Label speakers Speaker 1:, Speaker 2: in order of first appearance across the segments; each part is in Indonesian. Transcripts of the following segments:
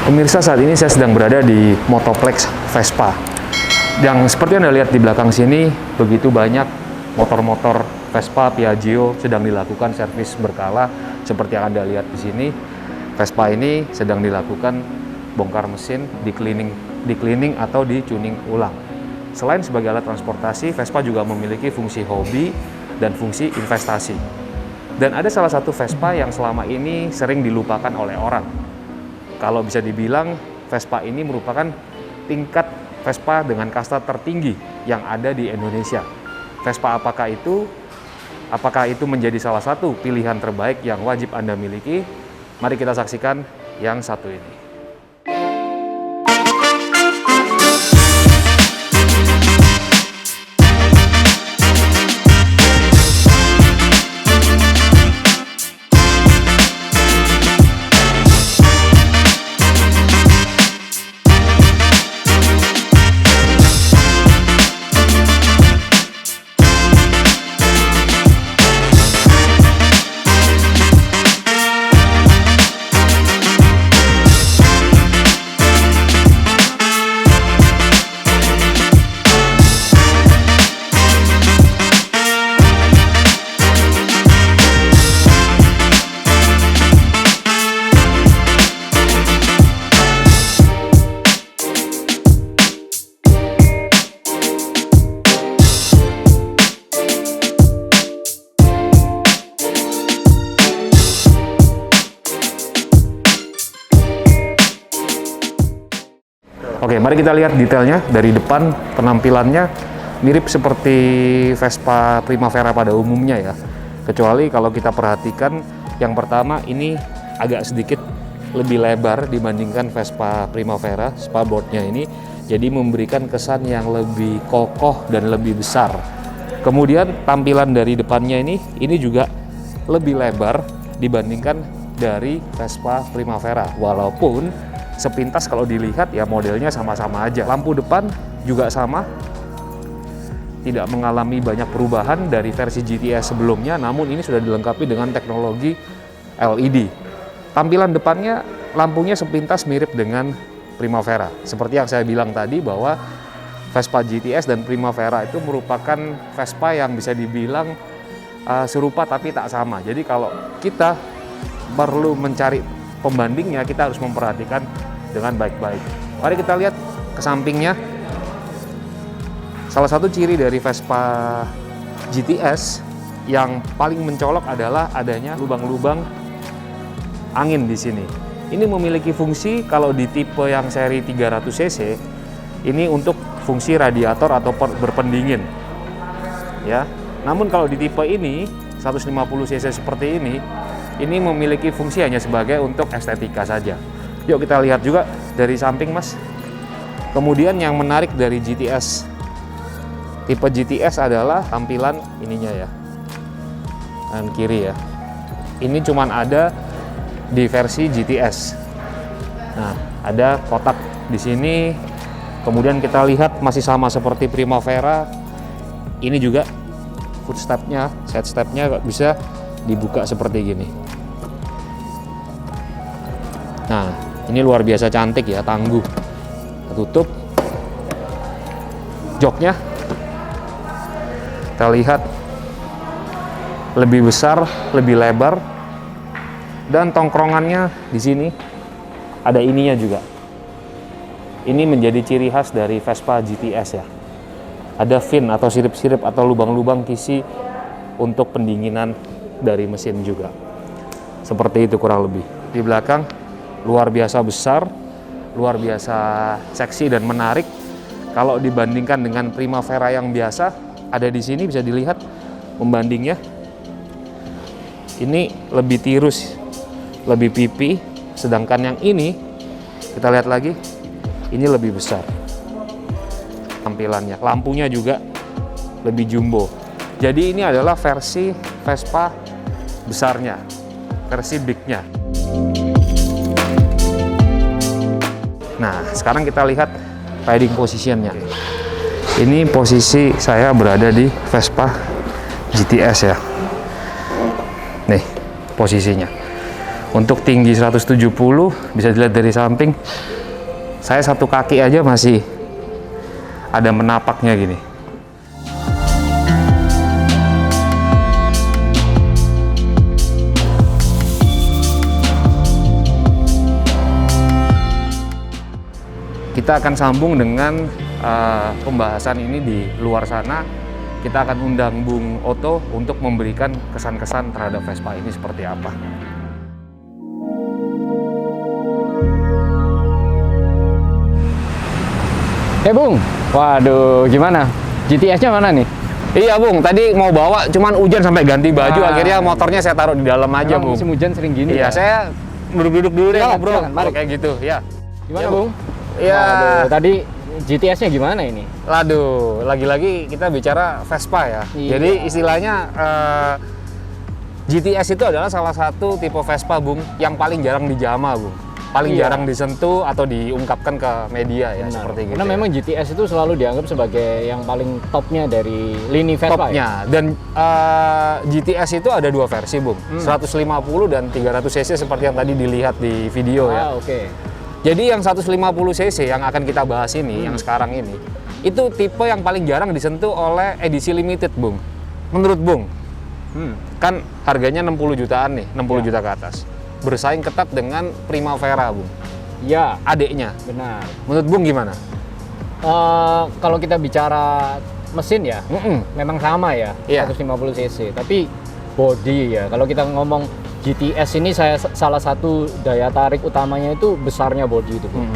Speaker 1: Pemirsa, saat ini saya sedang berada di Motoplex Vespa. Yang seperti Anda lihat di belakang sini, begitu banyak motor-motor Vespa Piaggio sedang dilakukan servis berkala. Seperti yang Anda lihat di sini, Vespa ini sedang dilakukan bongkar mesin, di cleaning atau di tuning ulang. Selain sebagai alat transportasi, Vespa juga memiliki fungsi hobi dan fungsi investasi. Dan ada salah satu Vespa yang selama ini sering dilupakan oleh orang. Kalau bisa dibilang, Vespa ini merupakan tingkat Vespa dengan kasta tertinggi yang ada di Indonesia. Vespa apakah itu? Apakah itu menjadi salah satu pilihan terbaik yang wajib Anda miliki? Mari kita saksikan yang satu ini. Oke, mari kita lihat detailnya dari depan. Penampilannya mirip seperti Vespa Primavera pada umumnya ya. Kecuali kalau kita perhatikan, yang pertama ini agak sedikit lebih lebar dibandingkan Vespa Primavera, spalboardnya ini. Jadi memberikan kesan yang lebih kokoh dan lebih besar. Kemudian tampilan dari depannya ini juga lebih lebar dibandingkan dari Vespa Primavera. Walaupun sepintas kalau dilihat ya modelnya sama-sama aja. Lampu depan juga sama, tidak mengalami banyak perubahan dari versi GTS sebelumnya, namun ini sudah dilengkapi dengan teknologi LED. Tampilan depannya, lampunya sepintas mirip dengan Primavera. Seperti yang saya bilang tadi bahwa Vespa GTS dan Primavera itu merupakan Vespa yang bisa dibilang serupa tapi tak sama. Jadi kalau kita perlu mencari pembandingnya, kita harus memperhatikan dengan baik-baik. Mari kita lihat ke sampingnya. Salah satu ciri dari Vespa GTS yang paling mencolok adalah adanya lubang-lubang angin di sini. Ini memiliki fungsi kalau di tipe yang seri 300 cc ini untuk fungsi radiator atau berpendingin. Ya. Namun kalau di tipe ini 150 cc seperti ini memiliki fungsi hanya sebagai untuk estetika saja. Yuk kita lihat juga dari samping, Mas. Kemudian yang menarik dari GTS, tipe GTS adalah tampilan ininya ya, kanan kiri ya. Ini cuman ada di versi GTS. Nah, ada kotak di sini. Kemudian kita lihat masih sama seperti Primavera. Ini juga footstepnya, side stepnya bisa dibuka seperti gini. Nah, ini luar biasa cantik ya, tangguh. Tutup. Joknya kita lihat lebih besar, lebih lebar. Dan tongkrongannya di sini ada ininya juga. Ini menjadi ciri khas dari Vespa GTS ya. Ada fin atau sirip-sirip atau lubang-lubang kisi untuk pendinginan dari mesin juga. Seperti itu kurang lebih. Di belakang luar biasa besar, luar biasa seksi dan menarik. Kalau dibandingkan dengan Primavera yang biasa, ada di sini bisa dilihat pembandingnya. Ini lebih tirus, lebih pipi, sedangkan yang ini kita lihat lagi, ini lebih besar tampilannya. Lampunya juga lebih jumbo. Jadi ini adalah versi Vespa besarnya, versi bignya. Nah, sekarang kita lihat riding positionnya. Ini posisi saya berada di Vespa GTS ya. Nih, posisinya. Untuk tinggi 170 bisa dilihat dari samping. Saya satu kaki aja masih ada menapaknya gini. Kita akan sambung dengan pembahasan ini di luar sana. Kita akan undang Bung Otto untuk memberikan kesan-kesan terhadap Vespa ini seperti apa.
Speaker 2: Bung, waduh gimana? GTS-nya mana nih?
Speaker 1: Iya Bung, tadi mau bawa cuman hujan sampai ganti baju, akhirnya motornya saya taruh di dalam aja Bung.
Speaker 2: Musim hujan sering gini
Speaker 1: Iya,
Speaker 2: ya?
Speaker 1: saya duduk-duduk dulu deh ngobrol,
Speaker 2: mari.
Speaker 1: kayak gitu ya.
Speaker 2: Gimana
Speaker 1: Ya,
Speaker 2: Bung?
Speaker 1: Iya.
Speaker 2: Waduh, tadi GTS-nya gimana ini?
Speaker 1: Aduh, lagi-lagi kita bicara Vespa ya.
Speaker 2: Iya.
Speaker 1: Jadi istilahnya GTS itu adalah salah satu tipe Vespa Bung yang paling jarang dijamah Bung. Paling
Speaker 2: Iya.
Speaker 1: jarang disentuh atau diungkapkan ke media ya.
Speaker 2: Benar.
Speaker 1: Seperti gitu.
Speaker 2: Karena
Speaker 1: ya.
Speaker 2: memang GTS itu selalu dianggap sebagai yang paling topnya dari lini Vespa ya?
Speaker 1: Topnya. Dan GTS itu ada dua versi Bung, 150 dan 300 cc seperti yang tadi dilihat di video ya.
Speaker 2: Oke.
Speaker 1: Jadi yang 150 cc yang akan kita bahas ini, yang sekarang ini, itu tipe yang paling jarang disentuh oleh edisi limited Bung. Menurut Bung, kan harganya 60 jutaan nih, 60 juta ke atas. Bersaing ketat dengan Primavera Bung,
Speaker 2: Ya,
Speaker 1: adiknya.
Speaker 2: benar.
Speaker 1: Menurut Bung gimana?
Speaker 2: Kalau kita bicara mesin ya, memang sama ya,
Speaker 1: Iya.
Speaker 2: 150 cc. Tapi body ya, kalau kita ngomong GTS ini salah satu daya tarik utamanya itu besarnya body itu, Bung.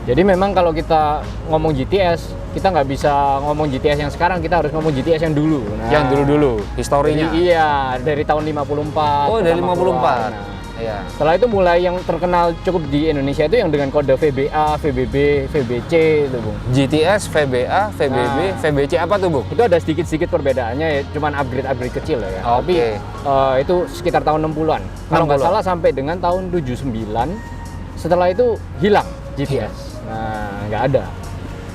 Speaker 2: Jadi memang kalau kita ngomong GTS, kita nggak bisa ngomong GTS yang sekarang, kita harus ngomong GTS yang dulu. Nah,
Speaker 1: Yang dulu-dulu, historinya.
Speaker 2: jadi iya, dari tahun 54.
Speaker 1: Oh, dari
Speaker 2: pertama
Speaker 1: 54.
Speaker 2: keluar. Nah,
Speaker 1: Iya.
Speaker 2: setelah itu mulai yang terkenal cukup di Indonesia itu yang dengan kode VBA, VBB, VBC itu, Bung.
Speaker 1: GTS, VBA, VBB,
Speaker 2: Nah.
Speaker 1: VBC apa tuh Bung?
Speaker 2: Itu ada sedikit-sedikit perbedaannya ya, cuman upgrade kecil ya.
Speaker 1: Oke.
Speaker 2: Tapi itu sekitar tahun 60-an. Kalau nggak
Speaker 1: 60-an.
Speaker 2: salah sampai dengan tahun 79. Setelah itu hilang GTS. Nah, nggak ada.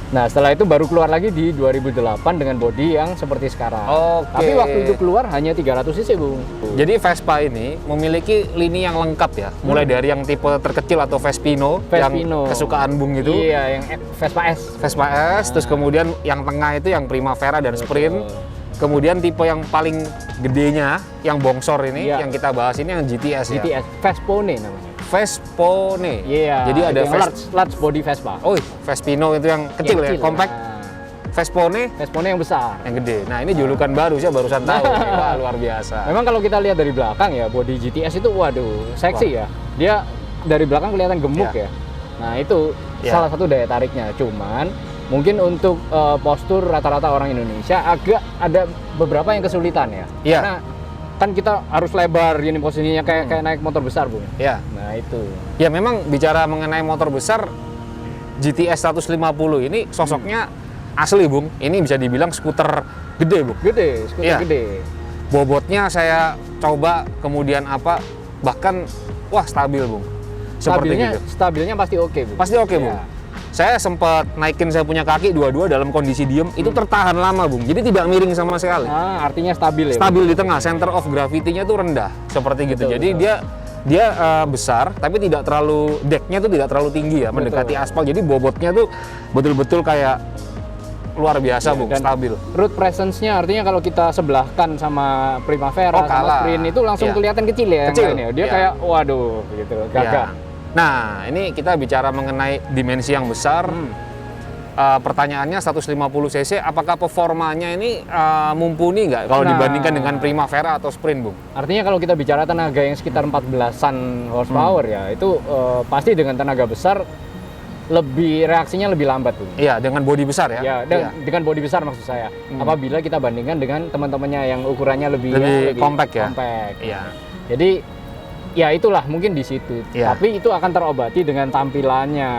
Speaker 2: Nah, setelah itu baru keluar lagi di 2008 dengan bodi yang seperti sekarang.
Speaker 1: Oke.
Speaker 2: Tapi waktu itu keluar hanya 300 cc, Bung.
Speaker 1: Jadi Vespa ini memiliki lini yang lengkap ya, mulai dari yang tipe terkecil atau Vespino, yang
Speaker 2: Vespino.
Speaker 1: kesukaan Bung itu,
Speaker 2: Iya, yang Vespa S.
Speaker 1: Vespa S, terus kemudian yang tengah itu yang Primavera dan Sprint, kemudian tipe yang paling gedenya, yang bongsor ini,
Speaker 2: Iya.
Speaker 1: yang kita bahas ini yang GTS ya.
Speaker 2: GTS, Vespone namanya.
Speaker 1: Vespone.
Speaker 2: Iya.
Speaker 1: Jadi ada
Speaker 2: yang large body Vespa.
Speaker 1: Oh, Vespino itu yang kecil ya, compact.
Speaker 2: Nah,
Speaker 1: Vespone
Speaker 2: Vespone yang besar.
Speaker 1: yang gede. Nah, ini julukan baru, saya barusan tahu. Wah, luar biasa.
Speaker 2: Memang kalau kita lihat dari belakang ya, body GTS itu waduh, seksi ya. Dia dari belakang kelihatan gemuk
Speaker 1: Iya.
Speaker 2: ya. Nah, itu
Speaker 1: Iya.
Speaker 2: salah satu daya tariknya. Cuman mungkin untuk postur rata-rata orang Indonesia agak ada beberapa yang kesulitan ya.
Speaker 1: Iya.
Speaker 2: Karena kan kita harus lebar ini posisinya kayak naik motor besar, Bung.
Speaker 1: Ya.
Speaker 2: Nah, itu.
Speaker 1: Ya memang bicara mengenai motor besar, GTS 150 ini sosoknya asli Bung. Ini bisa dibilang skuter gede Bung.
Speaker 2: Gede, skuter
Speaker 1: Iya.
Speaker 2: gede.
Speaker 1: Bobotnya saya coba, kemudian apa, bahkan wah stabil Bung. Seperti gitu.
Speaker 2: Stabilnya pasti oke, Bung.
Speaker 1: Pasti oke Bung.
Speaker 2: Iya.
Speaker 1: Saya sempat naikin saya punya kaki dua-dua dalam kondisi diem, itu tertahan lama Bung. Jadi tidak miring sama sekali.
Speaker 2: Ah, artinya stabil ya. Bung?
Speaker 1: Stabil di tengah, center of gravity-nya tuh rendah, seperti gitu.
Speaker 2: Betul,
Speaker 1: Jadi
Speaker 2: betul.
Speaker 1: dia besar, tapi tidak terlalu, decknya tuh tidak terlalu tinggi ya, mendekati aspal. Jadi bobotnya tuh betul-betul kayak luar biasa Bung,
Speaker 2: Dan
Speaker 1: stabil.
Speaker 2: road presence-nya artinya kalau kita sebelahkan sama Primavera,
Speaker 1: Oh, kalah.
Speaker 2: sama Sprint itu langsung
Speaker 1: Iya.
Speaker 2: kelihatan kecil ya
Speaker 1: Kecil,
Speaker 2: yang lain ya. Dia
Speaker 1: iya.
Speaker 2: kayak waduh gitu, gagah.
Speaker 1: Ya. Nah, ini kita bicara mengenai dimensi yang besar. Pertanyaannya 150 cc, apakah performanya ini mumpuni nggak kalau
Speaker 2: Nah.
Speaker 1: dibandingkan dengan Primavera atau Sprint Bung?
Speaker 2: Artinya kalau kita bicara tenaga yang sekitar 14-an horsepower ya, itu pasti dengan tenaga besar reaksinya lebih lambat, Bung.
Speaker 1: Iya, dengan bodi besar ya.
Speaker 2: Ya,
Speaker 1: Iya.
Speaker 2: dengan body besar maksud saya. Apabila kita bandingkan dengan teman-temannya yang ukurannya lebih
Speaker 1: compact ya?
Speaker 2: compact.
Speaker 1: Iya.
Speaker 2: Jadi ya itulah mungkin di situ.
Speaker 1: Iya.
Speaker 2: Tapi itu akan terobati dengan tampilannya.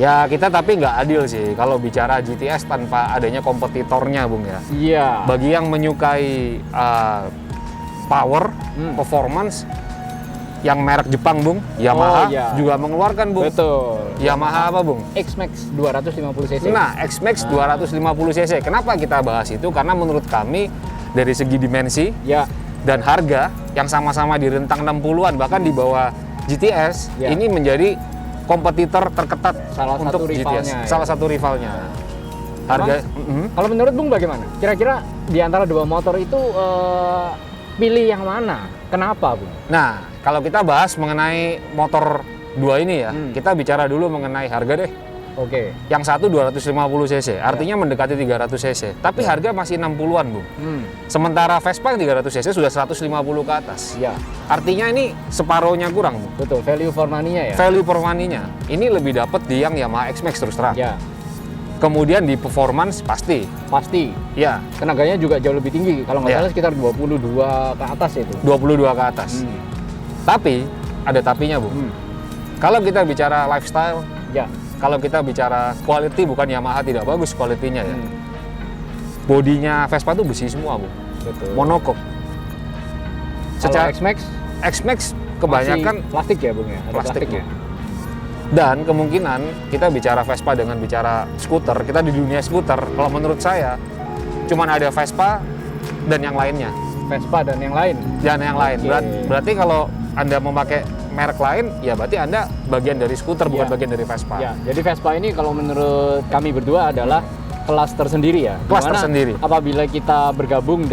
Speaker 1: Ya kita tapi nggak adil sih kalau bicara GTS tanpa adanya kompetitornya Bung ya.
Speaker 2: Iya.
Speaker 1: Bagi yang menyukai power, performance, yang merek Jepang Bung, Yamaha
Speaker 2: iya.
Speaker 1: juga mengeluarkan Bung.
Speaker 2: Betul.
Speaker 1: Yamaha apa Bung?
Speaker 2: X-Max 250 cc.
Speaker 1: Nah, X-Max 250 cc. Kenapa kita bahas itu? Karena menurut kami dari segi dimensi
Speaker 2: Ya,
Speaker 1: dan harga yang sama-sama di rentang 60-an bahkan di bawah GTS
Speaker 2: Ya.
Speaker 1: ini menjadi kompetitor terketat
Speaker 2: Salah
Speaker 1: untuk
Speaker 2: satu rivalnya,
Speaker 1: GTS.
Speaker 2: ya.
Speaker 1: Salah satu rivalnya. Harga
Speaker 2: Kalau menurut Bung bagaimana? Kira-kira di antara dua motor itu pilih yang mana? Kenapa, Bung?
Speaker 1: Nah, kalau kita bahas mengenai motor dua ini ya,
Speaker 2: Hmm.
Speaker 1: kita bicara dulu mengenai harga deh.
Speaker 2: Oke.
Speaker 1: Yang satu 250 cc, artinya mendekati 300 cc. Tapi harga masih 60-an, Bung. Sementara Vespa yang 300 cc sudah 150 ke atas.
Speaker 2: Ya,
Speaker 1: Artinya ini separohnya kurang, Bung.
Speaker 2: betul. Value for money-nya ya.
Speaker 1: Value for money-nya ini lebih dapat di yang Yamaha X-Max terus terang.
Speaker 2: Ya,
Speaker 1: Kemudian di performance pasti.
Speaker 2: pasti.
Speaker 1: Ya,
Speaker 2: Tenaganya juga jauh lebih tinggi. Kalau nggak
Speaker 1: Ya.
Speaker 2: salah sekitar 22 ke atas itu.
Speaker 1: 22 ke atas. Tapi ada tapinya, Bung. Kalau kita bicara lifestyle,
Speaker 2: Ya.
Speaker 1: kalau kita bicara quality, bukan Yamaha tidak bagus quality-nya ya.
Speaker 2: Hmm.
Speaker 1: Bodinya Vespa itu besi semua, Bu.
Speaker 2: Betul.
Speaker 1: Monocoque.
Speaker 2: Kalau
Speaker 1: Secara
Speaker 2: X-Max
Speaker 1: X-Max kebanyakan
Speaker 2: masih plastik ya, Bung ya. Ada
Speaker 1: plastik,
Speaker 2: plastiknya.
Speaker 1: dan kemungkinan kita bicara Vespa dengan bicara skuter, kita di dunia skuter, kalau menurut saya cuman ada Vespa dan yang lainnya.
Speaker 2: Vespa dan yang lain.
Speaker 1: Dan yang lain.
Speaker 2: Oke.
Speaker 1: Berarti kalau Anda memakai merek lain, ya berarti Anda bagian dari skuter, bukan
Speaker 2: Ya.
Speaker 1: bagian dari Vespa.
Speaker 2: Ya, jadi Vespa ini kalau menurut kami berdua adalah kelas tersendiri ya.
Speaker 1: Kelas
Speaker 2: Dimana
Speaker 1: tersendiri.
Speaker 2: Apabila kita bergabung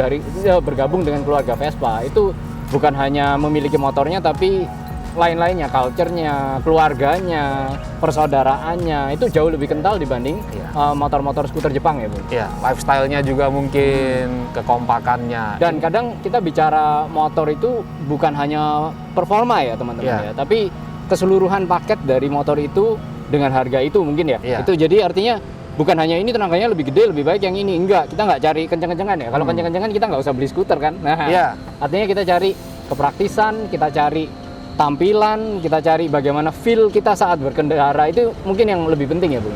Speaker 2: bergabung dengan keluarga Vespa, itu bukan hanya memiliki motornya tapi lain-lainnya, culture-nya, keluarganya, persaudaraannya itu jauh lebih kental dibanding
Speaker 1: Iya.
Speaker 2: motor-motor skuter Jepang ya, Bung.
Speaker 1: Ya, lifestyle-nya juga mungkin, kekompakannya.
Speaker 2: Dan kadang kita bicara motor itu bukan hanya performa ya teman-teman
Speaker 1: Iya.
Speaker 2: ya, tapi keseluruhan paket dari motor itu dengan harga itu mungkin ya.
Speaker 1: Iya.
Speaker 2: Itu jadi artinya bukan hanya ini tenaganya lebih gede, lebih baik yang ini. Enggak, kita nggak cari kenceng-kencengan ya. Kalau kenceng-kencengan kita nggak usah beli skuter kan. Nah,
Speaker 1: Iya.
Speaker 2: artinya kita cari kepraktisan, kita cari tampilan, kita cari bagaimana feel kita saat berkendara, itu mungkin yang lebih penting ya, Bung.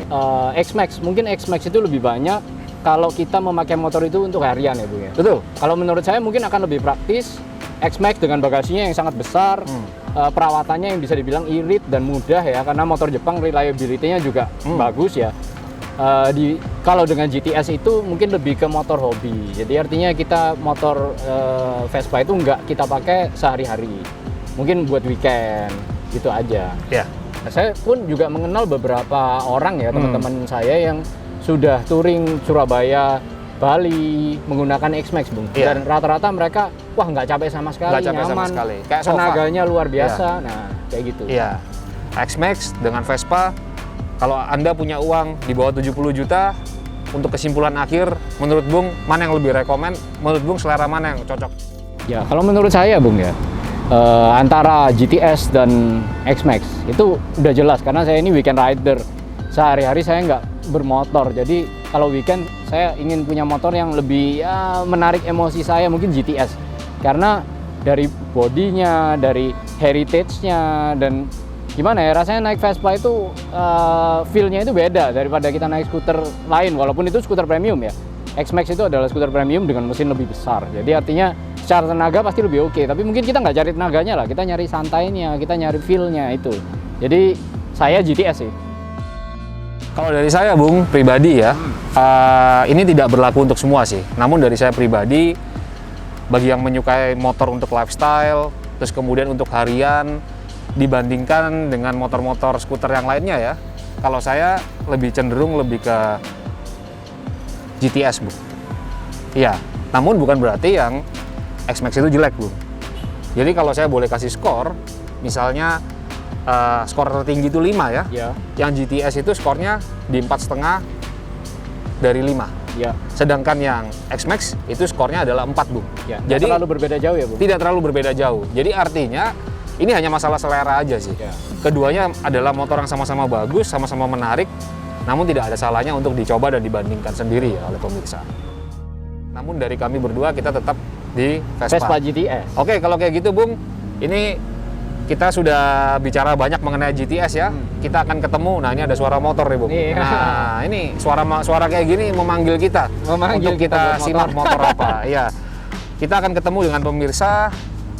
Speaker 2: X-Max, mungkin X-Max itu lebih banyak kalau kita memakai motor itu untuk harian ya, Bung ya.
Speaker 1: Betul.
Speaker 2: Kalau menurut saya mungkin akan lebih praktis X-Max dengan bagasinya yang sangat besar, perawatannya yang bisa dibilang irit dan mudah ya, karena motor Jepang reliability-nya juga bagus ya. Kalau dengan GTS itu mungkin lebih ke motor hobi, jadi artinya kita motor Vespa itu nggak kita pakai sehari-hari, mungkin buat weekend gitu aja.
Speaker 1: Ya.
Speaker 2: Nah, saya pun juga mengenal beberapa orang ya, teman-teman saya yang sudah touring Surabaya, Bali menggunakan X-Max, Bung.
Speaker 1: Iya.
Speaker 2: Dan rata-rata mereka wah nggak capek sama sekali,
Speaker 1: Nggak capek sama
Speaker 2: nyaman,
Speaker 1: sekali. Kayak sofa.
Speaker 2: tenaganya luar biasa. Nah, kayak gitu.
Speaker 1: Iya. X-Max dengan Vespa, kalau Anda punya uang di bawah 70 juta, untuk kesimpulan akhir, menurut Bung, mana yang lebih rekomen? Menurut Bung, selera mana yang cocok?
Speaker 2: Ya, kalau menurut saya, Bung ya, antara GTS dan X-Max itu udah jelas karena saya ini weekend rider. Sehari-hari saya nggak bermotor, jadi kalau weekend saya ingin punya motor yang lebih menarik emosi saya, mungkin GTS. Karena dari bodinya, dari heritage-nya, dan gimana ya, rasanya naik Vespa itu feel-nya itu beda daripada kita naik skuter lain, walaupun itu skuter premium ya. X-Max itu adalah skuter premium dengan mesin lebih besar, jadi artinya secara tenaga pasti lebih oke, tapi mungkin kita nggak cari tenaganya lah, kita nyari santainya, kita nyari feel-nya itu. Jadi saya GTS sih.
Speaker 1: Kalau dari saya, Bung, pribadi ya, ini tidak berlaku untuk semua sih. Namun dari saya pribadi, bagi yang menyukai motor untuk lifestyle, terus kemudian untuk harian, dibandingkan dengan motor-motor skuter yang lainnya ya, kalau saya lebih cenderung lebih ke GTS, Bu. Iya, namun bukan berarti yang X-Max itu jelek, Bu. Jadi kalau saya boleh kasih skor, misalnya skor tertinggi itu 5 ya.
Speaker 2: Ya,
Speaker 1: Yang GTS itu skornya di 4,5 dari 5.
Speaker 2: ya,
Speaker 1: Sedangkan yang X-Max itu skornya adalah 4, Bung.
Speaker 2: ya. Nggak
Speaker 1: Jadi
Speaker 2: terlalu berbeda jauh ya, Bung.
Speaker 1: tidak terlalu berbeda jauh. Jadi artinya ini hanya masalah selera aja sih.
Speaker 2: Ya.
Speaker 1: Keduanya adalah motor yang sama-sama bagus, sama-sama menarik, namun tidak ada salahnya untuk dicoba dan dibandingkan sendiri ya oleh pemirsa. Namun dari kami berdua kita tetap di
Speaker 2: Vespa GTS.
Speaker 1: Oke, kalau kayak gitu, Bung, ini kita sudah bicara banyak mengenai GTS ya. Kita akan ketemu. Nah, ini ada suara motor nih, Bung.
Speaker 2: Iya.
Speaker 1: Nah, ini suara kayak gini memanggil kita
Speaker 2: Memanggil
Speaker 1: untuk
Speaker 2: kita
Speaker 1: kita
Speaker 2: buat
Speaker 1: simak
Speaker 2: motor.
Speaker 1: motor apa. Iya. Kita akan ketemu dengan pemirsa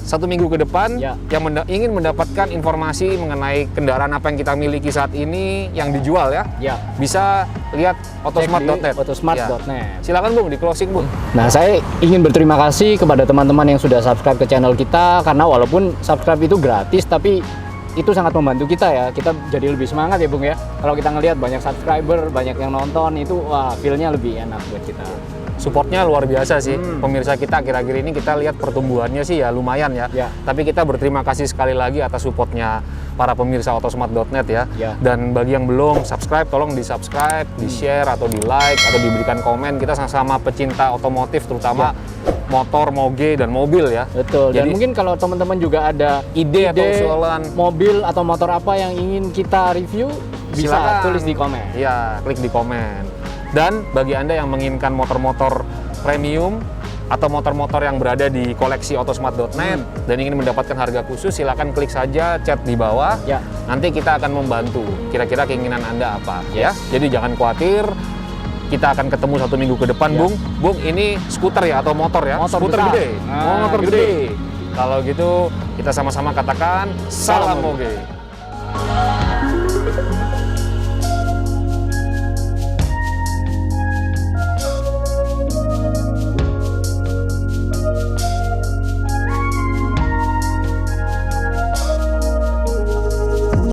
Speaker 1: 1 minggu ke depan
Speaker 2: Ya.
Speaker 1: yang ingin mendapatkan informasi mengenai kendaraan apa yang kita miliki saat ini yang dijual ya.
Speaker 2: Ya.
Speaker 1: Bisa lihat autosmart.net.
Speaker 2: Autosmart.net.
Speaker 1: Ya. Silakan, Bung, di closing, Bung.
Speaker 2: Nah, saya ingin berterima kasih kepada teman-teman yang sudah subscribe ke channel kita, karena walaupun subscribe itu gratis, tapi itu sangat membantu kita ya. Kita jadi lebih semangat ya Bung ya. Kalau kita ngelihat banyak subscriber, banyak yang nonton, itu wah feel-nya lebih enak buat kita.
Speaker 1: Supportnya luar biasa sih. Pemirsa kita akhir-akhir ini kita lihat pertumbuhannya sih ya lumayan ya.
Speaker 2: Ya.
Speaker 1: Tapi kita berterima kasih sekali lagi atas supportnya para pemirsa Autosmart.net ya.
Speaker 2: Ya.
Speaker 1: Dan bagi yang belum subscribe, tolong di-subscribe, di-share atau di-like atau diberikan komen. Kita sama-sama pecinta otomotif terutama motor, moge dan mobil ya.
Speaker 2: Betul. Dan
Speaker 1: Jadi-
Speaker 2: mungkin kalau teman-teman juga ada
Speaker 1: Ide atau usulan,
Speaker 2: mobil atau motor apa yang ingin kita review, bisa
Speaker 1: silakan
Speaker 2: tulis di komen.
Speaker 1: Iya, klik di komen. Dan bagi Anda yang menginginkan motor-motor premium atau motor-motor yang berada di koleksi Autosmart.net dan ingin mendapatkan harga khusus, silakan klik saja chat di bawah.
Speaker 2: Ya.
Speaker 1: Nanti kita akan membantu. Kira-kira keinginan Anda apa ya? Jadi jangan khawatir. Kita akan ketemu 1 minggu ke depan,
Speaker 2: Ya.
Speaker 1: Bung. Bung, ini skuter ya atau motor ya?
Speaker 2: Motor
Speaker 1: skuter
Speaker 2: besar.
Speaker 1: gede.
Speaker 2: Nah,
Speaker 1: motor
Speaker 2: gede.
Speaker 1: gede. Kalau gitu kita sama-sama katakan salam moge.